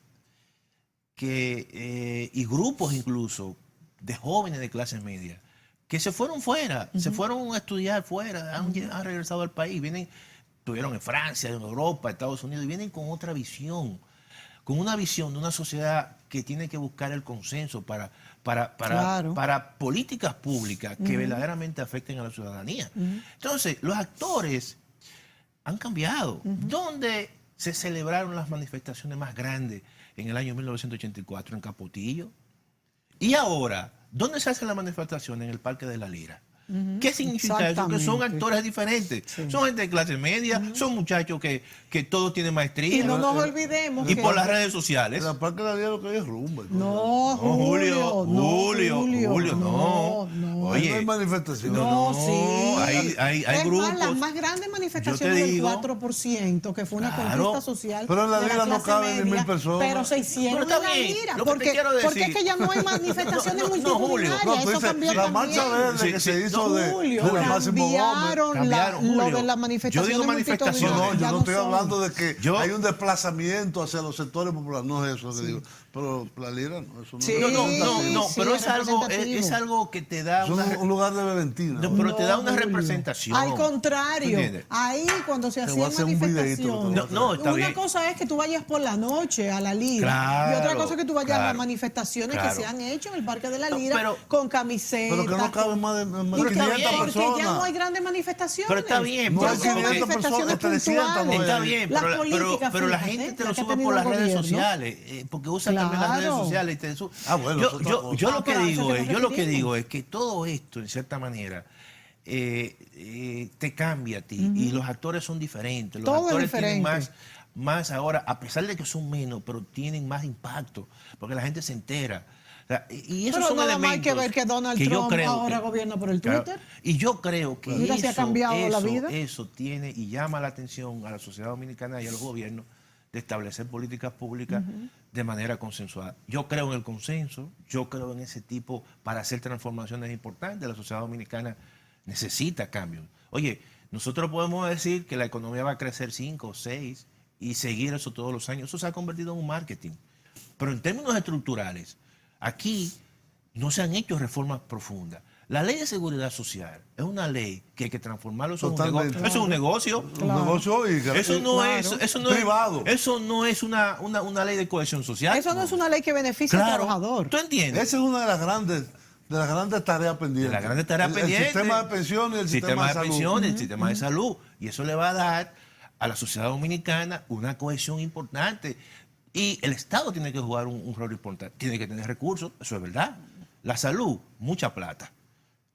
S3: que y grupos incluso de jóvenes de clase media que se fueron fuera, se fueron a estudiar fuera, han regresado al país, estuvieron en Francia, en Europa, Estados Unidos, y vienen con otra visión, con una visión de una sociedad que tiene que buscar el consenso para políticas públicas que verdaderamente afecten a la ciudadanía. Entonces, los actores han cambiado. ¿Dónde se celebraron las manifestaciones más grandes en el año 1984? En Capotillo. Y ahora, ¿dónde se hacen las manifestaciones? En el Parque de la Lira. ¿Qué significa eso? Que son
S1: Exactamente.
S3: actores diferentes. Son gente de clase media, son muchachos que todos tienen maestría.
S1: Y no nos olvidemos
S3: Y
S1: que...
S3: por las redes sociales.
S2: En la Parque de la Liga lo que hay es rumba.
S1: No,
S3: Julio, no.
S2: Ahí
S3: Oye,
S2: no hay manifestación.
S1: No, sí.
S3: hay
S1: Es
S3: grupos.
S1: más, las más grandes manifestaciones del
S3: digo,
S1: 4%, que fue una
S3: claro,
S1: conquista social.
S2: pero en la
S1: de
S2: Lira no
S1: clase
S2: caben ni
S1: media,
S2: 1000 personas.
S1: Pero se hicieron
S3: Pero
S1: en
S3: está
S1: la
S3: bien,
S1: Lira.
S3: lo que te
S1: Porque,
S3: quiero decir.
S1: porque es que ya no hay manifestaciones
S3: No, Julio.
S1: multitudinarias.
S2: No, tú
S1: Eso
S2: dices,
S1: cambió
S2: la
S1: también.
S2: marcha verde
S3: Sí,
S2: que
S3: sí,
S2: se hizo
S3: no,
S1: Julio,
S2: de Máximo Gómez.
S3: Cambiaron,
S1: lo
S3: Julio.
S1: de las
S3: Yo
S1: manifestaciones
S3: digo manifestaciones.
S2: No,
S1: multitudinarias,
S2: yo
S1: ya
S2: no estoy
S1: son.
S2: hablando de que
S3: Yo-
S2: hay un desplazamiento hacia los sectores populares, no es eso lo que digo. Pero la Lira no, eso no
S1: Sí,
S2: es
S3: No,
S1: sí,
S3: pero
S1: es
S3: es algo
S1: representativo.
S3: que te da
S2: Es
S3: una,
S2: un lugar de beventina.
S3: no, pero te da una
S1: Julio.
S3: representación.
S1: Al contrario,
S3: ¿Entiendes?
S1: ahí cuando se
S2: voy a
S1: hacían
S2: hacer un videíto que te voy a
S1: manifestaciones,
S2: hacer.
S3: No, está
S1: una
S3: bien.
S1: cosa es que tú vayas por la noche a la Lira
S3: Claro,
S1: y otra cosa es que tú vayas a las
S3: claro,
S1: manifestaciones
S3: claro.
S1: que se han hecho en el Parque de la
S3: No,
S1: Lira
S3: pero-
S1: con camisetas.
S2: Pero que no caben más de
S1: y
S2: 500
S1: porque
S2: personas.
S1: ya no hay grandes manifestaciones.
S3: Pero está bien,
S2: No
S1: ya
S2: hay
S1: son
S2: 500
S1: manifestaciones
S2: personas, 300 no
S1: puntuales.
S2: hay.
S3: Está bien,
S1: Las
S3: pero,
S1: políticas,
S3: pero la
S1: fíjate,
S3: gente te
S1: la
S3: lo
S1: que ha
S3: sube
S1: tenido
S3: por
S1: el
S3: las redes
S1: gobierno.
S3: sociales, porque usan también las redes
S1: Claro.
S3: sociales. Y te su-
S2: Bueno,
S3: yo,
S2: eso es
S3: yo,
S2: otra
S3: yo
S2: cosa.
S3: lo que
S1: pero a eso
S3: digo
S1: es que
S3: es,
S1: nos
S3: yo lo que
S1: referimos.
S3: digo es que todo esto, en cierta manera, te cambia a ti. Y los actores son diferentes. Los
S1: Todo es
S3: actores tienen
S1: diferente.
S3: más ahora, a pesar de que son menos, pero tienen más impacto, porque la gente se entera. O sea, y esos
S1: Pero
S3: son
S1: nada más hay
S3: elementos
S1: que ver que Donald
S3: yo
S1: Trump
S3: creo
S1: ahora
S3: que-
S1: gobierna por el
S3: Claro.
S1: Twitter.
S3: Y yo creo que
S1: Mira si ha cambiado la vida.
S3: eso tiene y llama la atención a la sociedad dominicana y a los gobiernos de establecer políticas públicas de manera consensuada. Yo creo en el consenso, yo creo en ese tipo para hacer transformaciones importantes. La sociedad dominicana necesita cambios. Oye, nosotros podemos decir que la economía va a crecer 5 o 6 y seguir eso todos los años. Eso se ha convertido en un marketing. Pero en términos estructurales, aquí no se han hecho reformas profundas. La ley de seguridad social es una ley que hay que transformarlo. Eso es un
S2: Totalmente.
S3: negocio. Eso es un negocio.
S2: Un negocio y
S3: Eso no
S1: Claro.
S3: es, eso no
S2: privado.
S3: es, eso no es una ley de cohesión social.
S1: Eso no es una ley que beneficie al
S3: Claro.
S1: trabajador.
S3: ¿Tú entiendes?
S2: Esa es una de las grandes tareas pendientes.
S3: De las grandes tareas
S2: El
S3: pendientes.
S2: sistema de pensiones y el sistema de salud.
S3: pensiones, el sistema de salud. Y eso le va a dar a la sociedad dominicana una cohesión importante. Y el Estado tiene que jugar un rol importante. Tiene que tener recursos, eso es verdad. La salud, mucha plata.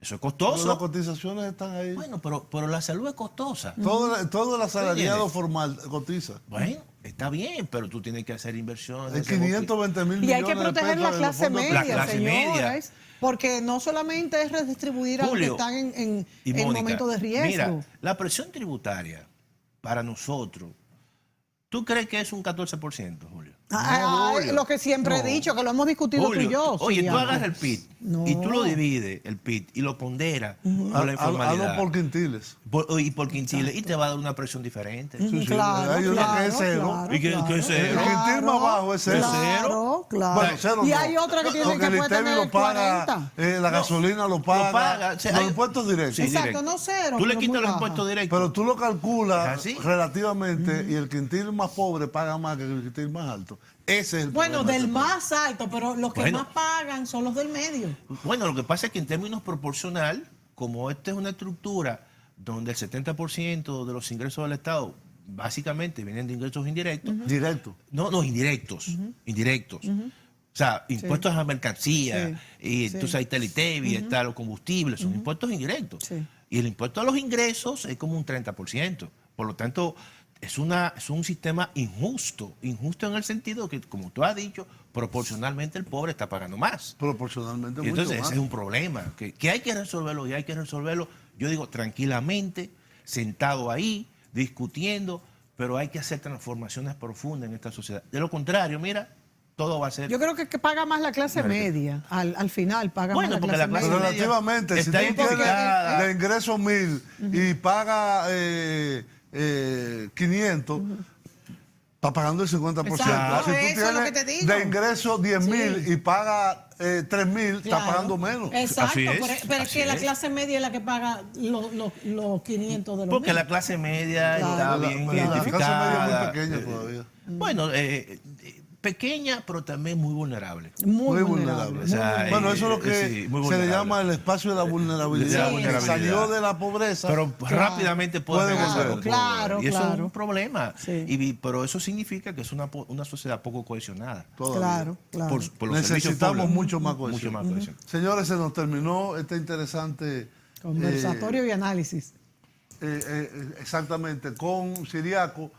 S3: Eso es
S2: Pero
S3: costoso.
S2: las cotizaciones están ahí.
S3: Bueno, pero la salud es costosa.
S2: Todo el asalariado
S3: ¿Entiendes?
S2: formal cotiza.
S3: Bueno, está bien, pero tú tienes que hacer inversiones.
S2: Es
S3: hacer
S2: 520 mil
S1: Y
S2: millones
S1: hay que
S2: de
S1: proteger
S2: pesos
S1: la
S2: en los
S1: clase
S2: fondos
S1: media,
S3: La clase
S1: señores. Porque no solamente es redistribuir a los que
S3: Julio
S1: están en
S3: y Mónica,
S1: momentos de riesgo.
S3: Mira, la presión tributaria para nosotros, ¿tú crees que es un 14%, Julio? Julio.
S1: Lo que siempre he
S3: No.
S1: dicho, que lo hemos discutido
S3: Julio,
S1: tú y yo.
S3: oye, tú
S1: Santiago.
S3: agarras el PIB
S1: No.
S3: y tú lo divides, el PIB, y lo ponderas con la
S2: Hazlo
S3: informalidad.
S2: por quintiles.
S3: Y por quintiles, y te va a dar una presión diferente.
S2: Sí, sí.
S1: Claro,
S2: Hay una que es cero.
S1: claro,
S3: ¿Y qué
S1: claro,
S3: es cero?
S2: El quintil más bajo es cero.
S1: Claro, claro.
S2: Bueno, cero
S1: y
S2: no.
S1: hay otra que tiene
S2: Porque
S1: que
S2: el
S1: puede
S2: ITEVI
S1: tener
S2: lo paga,
S1: 40.
S2: la gasolina lo paga,
S3: o sea,
S2: los
S3: hay-
S2: impuestos directos.
S3: Sí,
S1: Exacto,
S3: directo.
S1: no cero,
S3: Tú le
S1: pero
S3: quitas
S1: muy
S3: los
S1: baja.
S3: impuestos directos.
S2: Pero tú lo calculas
S3: ¿Así?
S2: relativamente y el quintil más pobre paga más que el quintil más alto. Ese es el
S1: Bueno,
S2: problema.
S1: del más alto, pero los que
S3: Bueno.
S1: más pagan son los del medio.
S3: Bueno, lo que pasa es que en términos proporcional, como esta es una estructura donde el 70% de los ingresos del Estado básicamente vienen de ingresos indirectos,
S2: Directo.
S3: no, indirectos, indirectos. O sea, impuestos a la mercancía, y entonces ahí está el ITEVI, está los combustibles, son impuestos indirectos.
S1: Sí.
S3: Y el impuesto a los ingresos es como un 30%. Por lo tanto, es un sistema injusto en el sentido que, como tú has dicho, proporcionalmente el pobre está pagando más.
S2: Proporcionalmente
S3: Y
S2: mucho
S3: entonces
S2: más.
S3: ese es un problema, que hay que resolverlo y hay que resolverlo, yo digo, tranquilamente, sentado ahí, discutiendo, pero hay que hacer transformaciones profundas en esta sociedad. De lo contrario, mira, todo va a ser...
S1: Yo creo que paga más la clase media. Al final paga
S3: Bueno,
S1: más
S3: porque
S1: la
S3: la
S1: clase
S3: clase
S1: media.
S3: media
S2: Relativamente, si tú
S3: está
S2: tienes
S3: identificada.
S2: de ingreso 1.000 y paga 500, está pagando el 50%.
S1: Exacto,
S2: Si tú
S1: eso es lo que
S2: tienes
S1: te digo.
S2: de ingreso 10.000 y paga 3.000, está
S1: Claro.
S2: pagando menos.
S1: Exacto,
S3: Así es,
S1: pero es
S3: así
S1: que la
S3: es.
S1: clase media es la que paga los 500 de los
S3: Porque la
S1: mil.
S3: clase media está
S1: Claro.
S3: bien
S2: La clase
S3: identificada.
S2: media es muy pequeña todavía.
S3: Bueno, pequeña, pero también muy vulnerable.
S2: Muy vulnerable.
S3: O sea,
S2: Bueno, eso es lo que
S3: sí, muy
S2: se le
S3: vulnerable.
S2: llama el espacio de la vulnerabilidad.
S3: De la
S2: Que
S3: vulnerabilidad.
S2: Salió de la pobreza.
S3: Pero rápidamente puede
S2: Puede
S3: regresar
S2: volver.
S3: al pobre.
S1: Claro,
S3: Y eso
S1: claro.
S3: es un problema.
S1: Sí.
S3: Pero eso significa que es una sociedad poco cohesionada.
S2: todavía.
S1: Claro, claro.
S3: Por los servicios
S2: Necesitamos
S3: públicos.
S2: mucho más cohesión.
S3: Mucho más cohesión.
S2: Señores, se nos terminó esta interesante
S1: Conversatorio y análisis.
S2: Exactamente, con Siriaco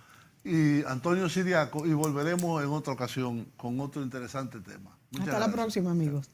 S2: y Antonio Siriaco, y volveremos en otra ocasión con otro interesante tema. Muchas
S1: Hasta la
S2: gracias.
S1: próxima, amigos.